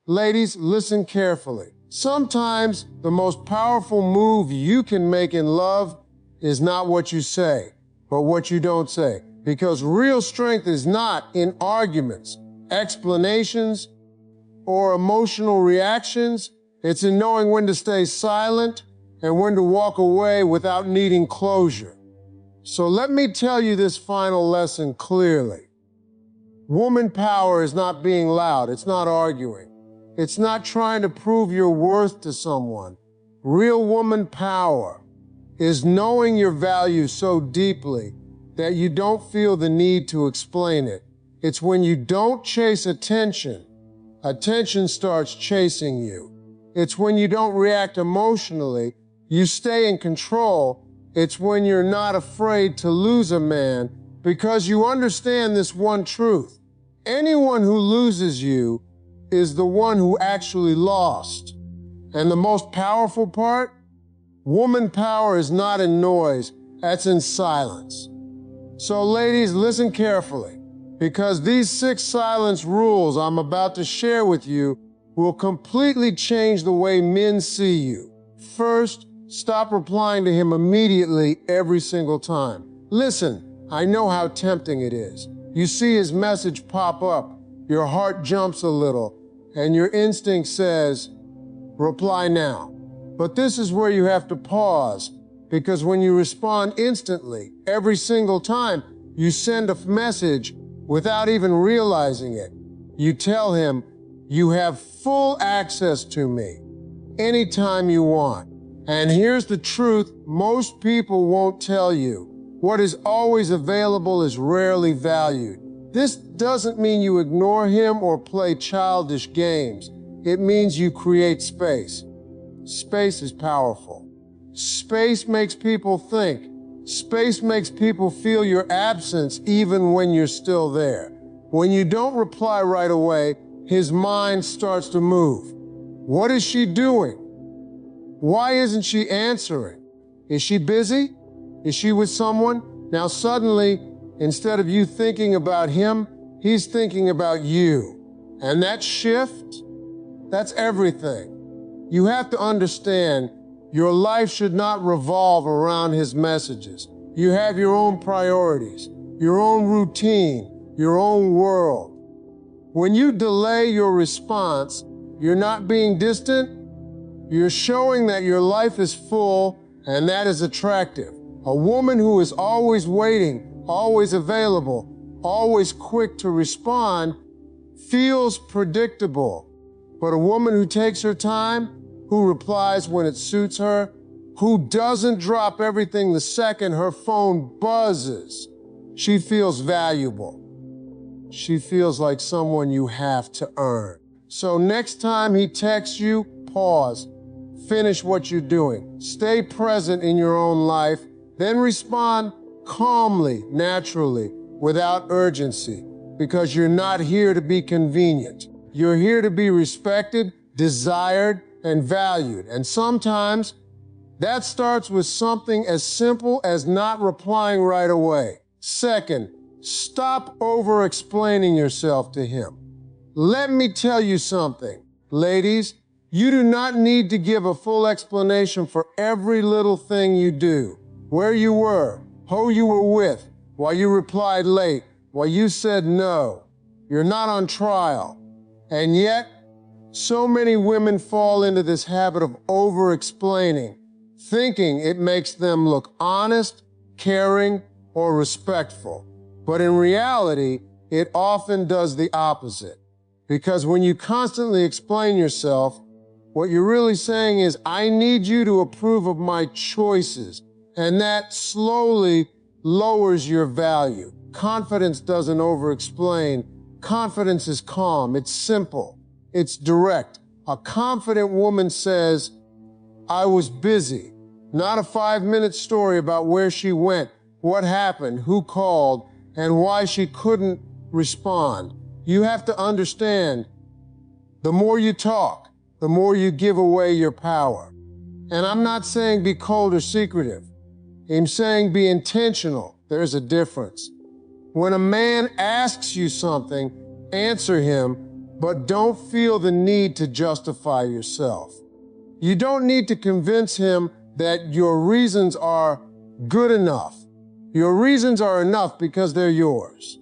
Ladies, listen carefully. Sometimes the most powerful move you can make in love is not what you say, but what you don't say. Because real strength is not in arguments, explanations, or emotional reactions. It's in knowing when to stay silent and when to walk away without needing closure. So let me tell you this final lesson clearly. Woman power is not being loud. It's not arguing. It's not trying to prove your worth to someone. Real woman power is knowing your value so deeply that you don't feel the need to explain it. It's when you don't chase attention, attention starts chasing you. It's when you don't react emotionally, you stay in control. It's when you're not afraid to lose a man because you understand this one truth. Anyone who loses you is the one who actually lost. And the most powerful part? Woman power is not in noise, that's in silence. So ladies, listen carefully, because these 6 silence rules I'm about to share with you will completely change the way men see you. First, stop replying to him immediately every single time. Listen, I know how tempting it is. You see his message pop up, your heart jumps a little, and your instinct says, reply now. But this is where you have to pause, because when you respond instantly, every single time, you send a message without even realizing it. You tell him, you have full access to me anytime you want. And here's the truth most people won't tell you. What is always available is rarely valued. This doesn't mean you ignore him or play childish games. It means you create space. Space is powerful. Space makes people think. Space makes people feel your absence even when you're still there. When you don't reply right away, his mind starts to move. What is she doing? Why isn't she answering? Is she busy? Is she with someone? Now suddenly, instead of you thinking about him, he's thinking about you. And that shift, that's everything. You have to understand, your life should not revolve around his messages. You have your own priorities, your own routine, your own world. When you delay your response, you're not being distant, you're showing that your life is full, and that is attractive. A woman who is always waiting, always available, always quick to respond, feels predictable. But a woman who takes her time, who replies when it suits her, who doesn't drop everything the second her phone buzzes, she feels valuable. She feels like someone you have to earn. So next time he texts you, pause. Finish what you're doing. Stay present in your own life, then respond calmly, naturally, without urgency, because you're not here to be convenient. You're here to be respected, desired, and valued. And sometimes that starts with something as simple as not replying right away. Second, stop over-explaining yourself to him. Let me tell you something, ladies. You do not need to give a full explanation for every little thing you do. Where you were, who you were with, why you replied late, why you said no. You're not on trial. And yet, so many women fall into this habit of over-explaining, thinking it makes them look honest, caring, or respectful. But in reality, it often does the opposite. Because when you constantly explain yourself, what you're really saying is, I need you to approve of my choices. And that slowly lowers your value. Confidence doesn't over-explain. Confidence is calm. It's simple. It's direct. A confident woman says, I was busy. Not a 5-minute story about where she went, what happened, who called, and why she couldn't respond. You have to understand, the more you talk, the more you give away your power. And I'm not saying be cold or secretive. I'm saying be intentional. There's a difference. When a man asks you something, answer him, but don't feel the need to justify yourself. You don't need to convince him that your reasons are good enough. Your reasons are enough because they're yours.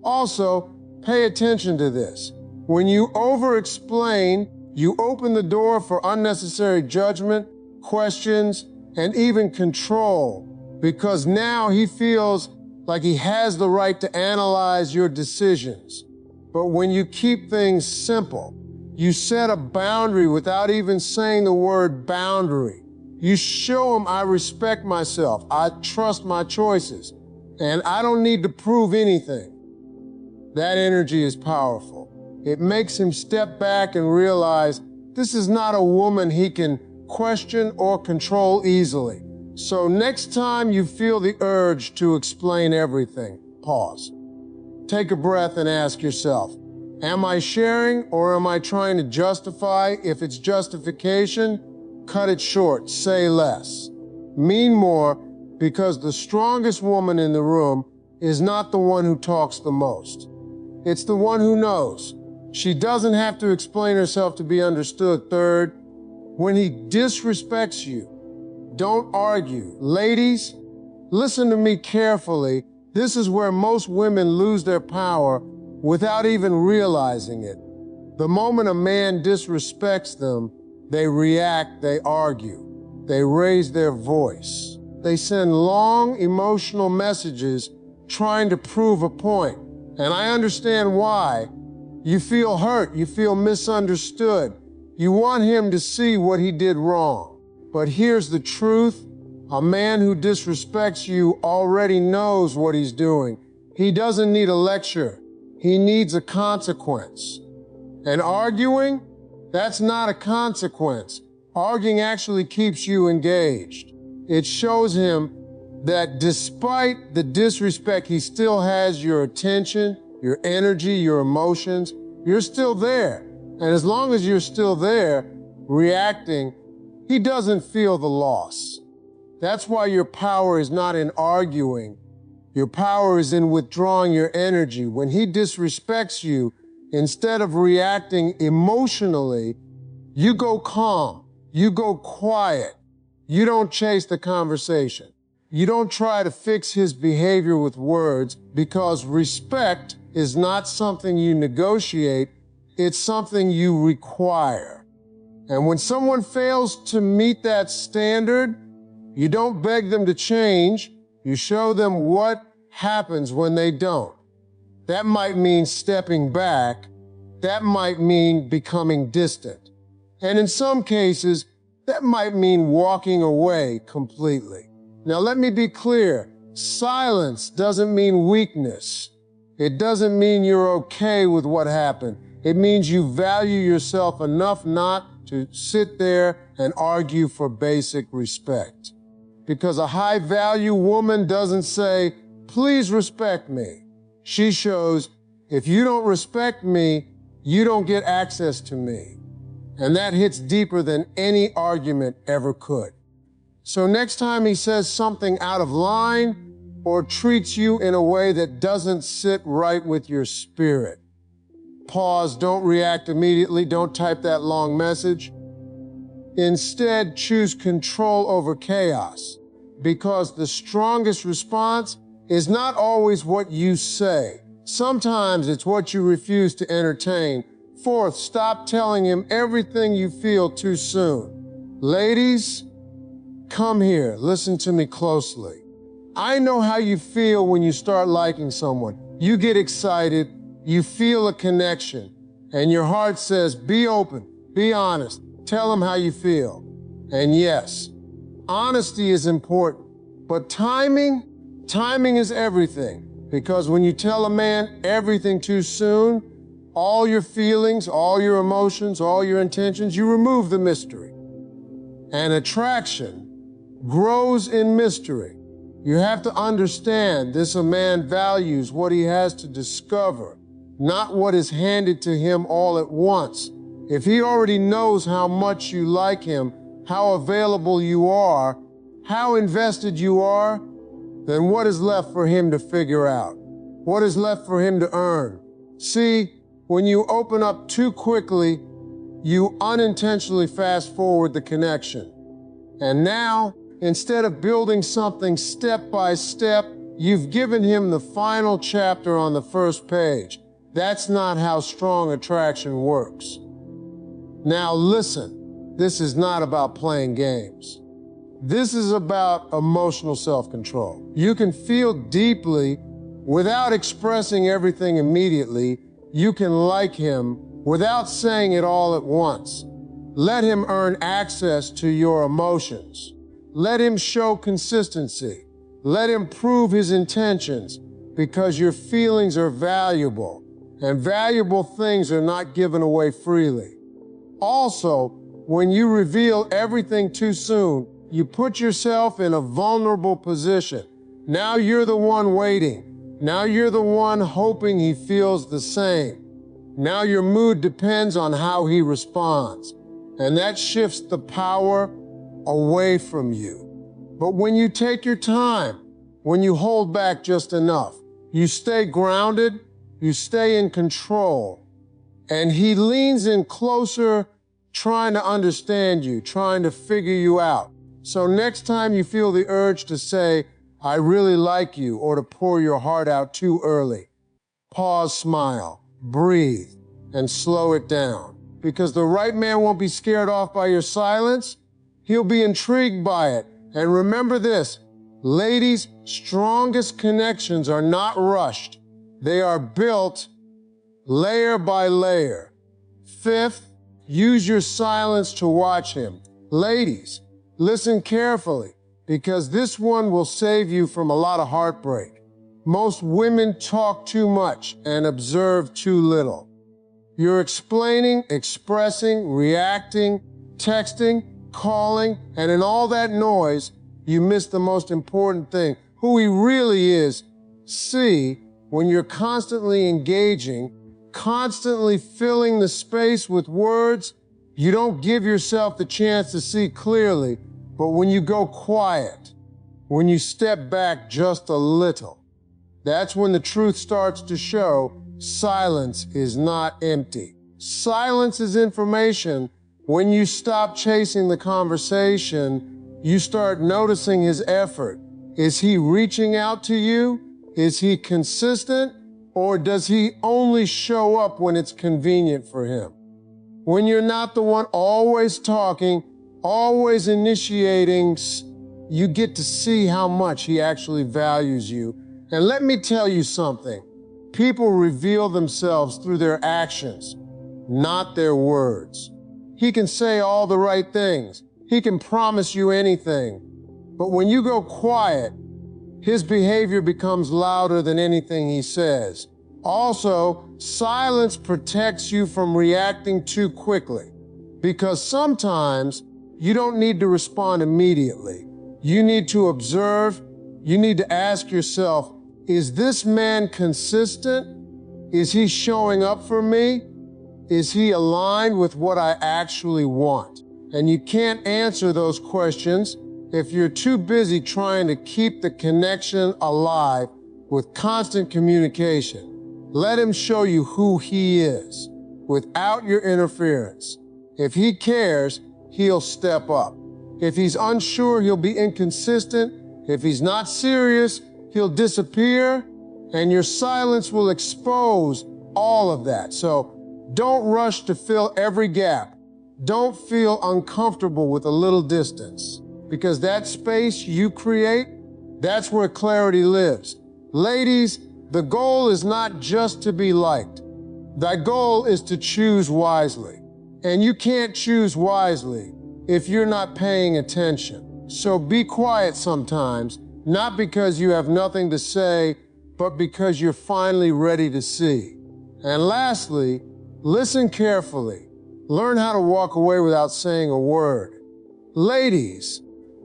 Also, pay attention to this. When you over-explain, you open the door for unnecessary judgment, questions, and even control, because now he feels like he has the right to analyze your decisions. But when you keep things simple, you set a boundary without even saying the word boundary. You show him I respect myself, I trust my choices, and I don't need to prove anything. That energy is powerful. It makes him step back and realize this is not a woman he can question or control easily. So next time you feel the urge to explain everything, pause. Take a breath and ask yourself, am I sharing or am I trying to justify? If it's justification, cut it short, say less. Mean more, because the strongest woman in the room is not the one who talks the most. It's the one who knows. She doesn't have to explain herself to be understood. Third, when he disrespects you, don't argue. Ladies, listen to me carefully. This is where most women lose their power without even realizing it. The moment a man disrespects them, they react, they argue, they raise their voice. They send long emotional messages trying to prove a point. And I understand why. You feel hurt, you feel misunderstood. You want him to see what he did wrong. But here's the truth. A man who disrespects you already knows what he's doing. He doesn't need a lecture. He needs a consequence. And arguing, that's not a consequence. Arguing actually keeps you engaged. It shows him that despite the disrespect, he still has your attention, your energy, your emotions. You're still there. And as long as you're still there, reacting, he doesn't feel the loss. That's why your power is not in arguing. Your power is in withdrawing your energy. When he disrespects you, instead of reacting emotionally, you go calm, you go quiet. You don't chase the conversation. You don't try to fix his behavior with words, because respect is not something you negotiate, it's something you require. And when someone fails to meet that standard, you don't beg them to change, you show them what happens when they don't. That might mean stepping back, that might mean becoming distant. And in some cases, that might mean walking away completely. Now let me be clear, silence doesn't mean weakness. It doesn't mean you're okay with what happened. It means you value yourself enough not to sit there and argue for basic respect. Because a high-value woman doesn't say, please respect me. She shows, if you don't respect me, you don't get access to me. And that hits deeper than any argument ever could. So next time he says something out of line or treats you in a way that doesn't sit right with your spirit, pause, don't react immediately, don't type that long message. Instead, choose control over chaos, because the strongest response is not always what you say. Sometimes it's what you refuse to entertain. Fourth, stop telling him everything you feel too soon. Ladies, come here, listen to me closely. I know how you feel when you start liking someone. You get excited, you feel a connection, and your heart says, be open, be honest, tell them how you feel. And yes, honesty is important, but timing is everything. Because when you tell a man everything too soon, all your feelings, all your emotions, all your intentions, you remove the mystery. And attraction grows in mystery. You have to understand this: a man values what he has to discover, not what is handed to him all at once. If he already knows how much you like him, how available you are, how invested you are, then what is left for him to figure out? What is left for him to earn? See, When you open up too quickly, you unintentionally fast forward the connection. And now, instead of building something step by step, you've given him the final chapter on the first page. That's not how strong attraction works. Now listen, this is not about playing games. This is about emotional self-control. You can feel deeply without expressing everything immediately. You can like him without saying it all at once. Let him earn access to your emotions. Let him show consistency. Let him prove his intentions, because your feelings are valuable, and valuable things are not given away freely. Also, when you reveal everything too soon, you put yourself in a vulnerable position. Now you're the one waiting. Now you're the one hoping he feels the same. Now your mood depends on how he responds, and that shifts the power away from you. But when you take your time, when you hold back just enough, you stay grounded, you stay in control, and he leans in closer, trying to understand you, trying to figure you out. So next time you feel the urge to say, "I really like you," or to pour your heart out too early, pause, smile, breathe, and slow it down. Because the right man won't be scared off by your silence. He'll be intrigued by it. And remember this, ladies, strongest connections are not rushed. They are built layer by layer. Fifth, use your silence to watch him. Ladies, listen carefully, because this one will save you from a lot of heartbreak. Most women talk too much and observe too little. You're explaining, expressing, reacting, texting, calling, and in all that noise, you miss the most important thing, who he really is. See, when you're constantly engaging, constantly filling the space with words, you don't give yourself the chance to see clearly. But when you go quiet, when you step back just a little, that's when the truth starts to show. Silence is not empty. Silence is information. When you stop chasing the conversation, you start noticing his effort. Is he reaching out to you? Is he consistent? Or does he only show up when it's convenient for him? When you're not the one always talking, always initiating, you get to see how much he actually values you. And let me tell you something. People reveal themselves through their actions, not their words. He can say all the right things. He can promise you anything. But when you go quiet, his behavior becomes louder than anything he says. Also, silence protects you from reacting too quickly, because sometimes you don't need to respond immediately. You need to observe. You need to ask yourself, is this man consistent? Is he showing up for me? Is he aligned with what I actually want? And you can't answer those questions if you're too busy trying to keep the connection alive with constant communication. Let him show you who he is without your interference. If he cares, he'll step up. If he's unsure, he'll be inconsistent. If he's not serious, he'll disappear, and your silence will expose all of that. So don't rush to fill every gap. Don't feel uncomfortable with a little distance, because that space you create, that's where clarity lives. Ladies, the goal is not just to be liked. Thy goal is to choose wisely. And you can't choose wisely if you're not paying attention. So be quiet sometimes, not because you have nothing to say, but because you're finally ready to see. And lastly, listen carefully. Learn how to walk away without saying a word. Ladies,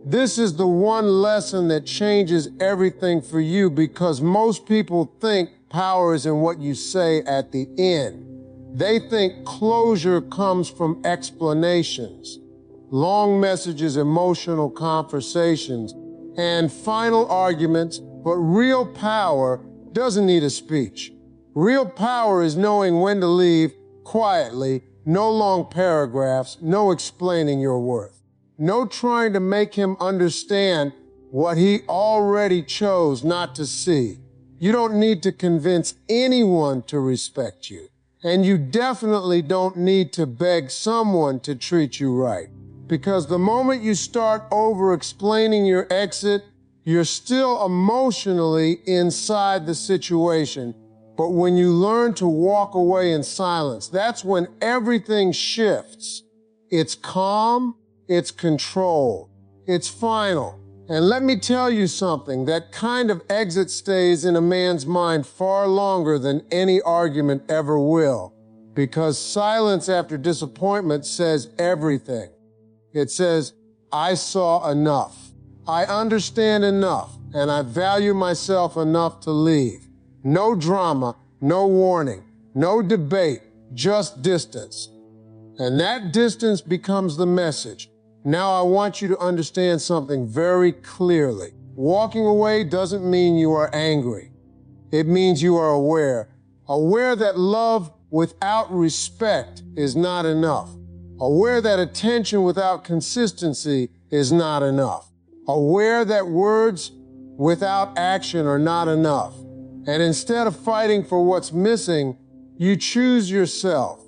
this is the one lesson that changes everything for you, because most people think power is in what you say at the end. They think closure comes from explanations, long messages, emotional conversations, and final arguments, but real power doesn't need a speech. Real power is knowing when to leave quietly, no long paragraphs, no explaining your worth. No trying to make him understand what he already chose not to see. You don't need to convince anyone to respect you. And you definitely don't need to beg someone to treat you right. Because the moment you start over-explaining your exit, you're still emotionally inside the situation. But when you learn to walk away in silence, that's when everything shifts. It's calm, it's controlled, it's final. And let me tell you something, that kind of exit stays in a man's mind far longer than any argument ever will. Because silence after disappointment says everything. It says, I saw enough, I understand enough, and I value myself enough to leave. No drama, no warning, no debate, just distance. And that distance becomes the message. Now I want you to understand something very clearly. Walking away doesn't mean you are angry. It means you are aware. Aware that love without respect is not enough. Aware that attention without consistency is not enough. Aware that words without action are not enough. And instead of fighting for what's missing, you choose yourself.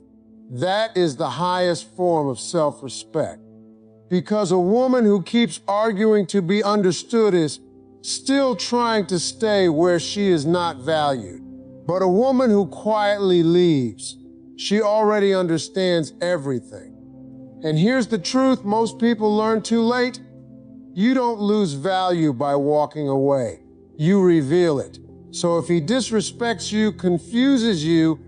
That is the highest form of self-respect. Because a woman who keeps arguing to be understood is still trying to stay where she is not valued. But a woman who quietly leaves, she already understands everything. And here's the truth most people learn too late. You don't lose value by walking away. You reveal it. So if he disrespects you, confuses you,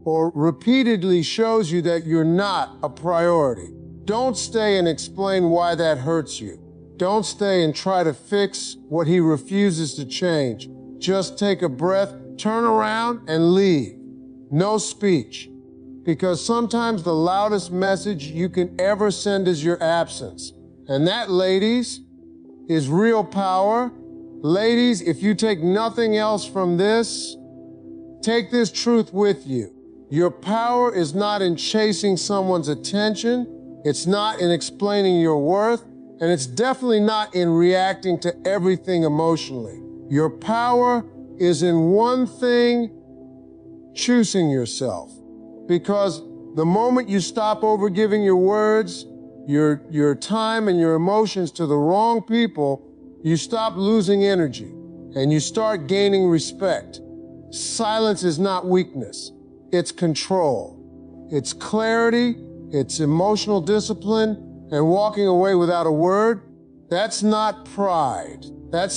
or repeatedly shows you that you're not a priority, don't stay and explain why that hurts you. Don't stay and try to fix what he refuses to change. Just take a breath, turn around, and leave. No speech. Because sometimes the loudest message you can ever send is your absence. And that, ladies, is real power. Ladies, if you take nothing else from this, take this truth with you. Your power is not in chasing someone's attention. It's not in explaining your worth, and it's definitely not in reacting to everything emotionally. Your power is in one thing, choosing yourself. Because the moment you stop overgiving your words, your time and your emotions to the wrong people, you stop losing energy and you start gaining respect. Silence is not weakness, it's control. It's clarity, it's emotional discipline, and walking away without a word, that's not pride. That's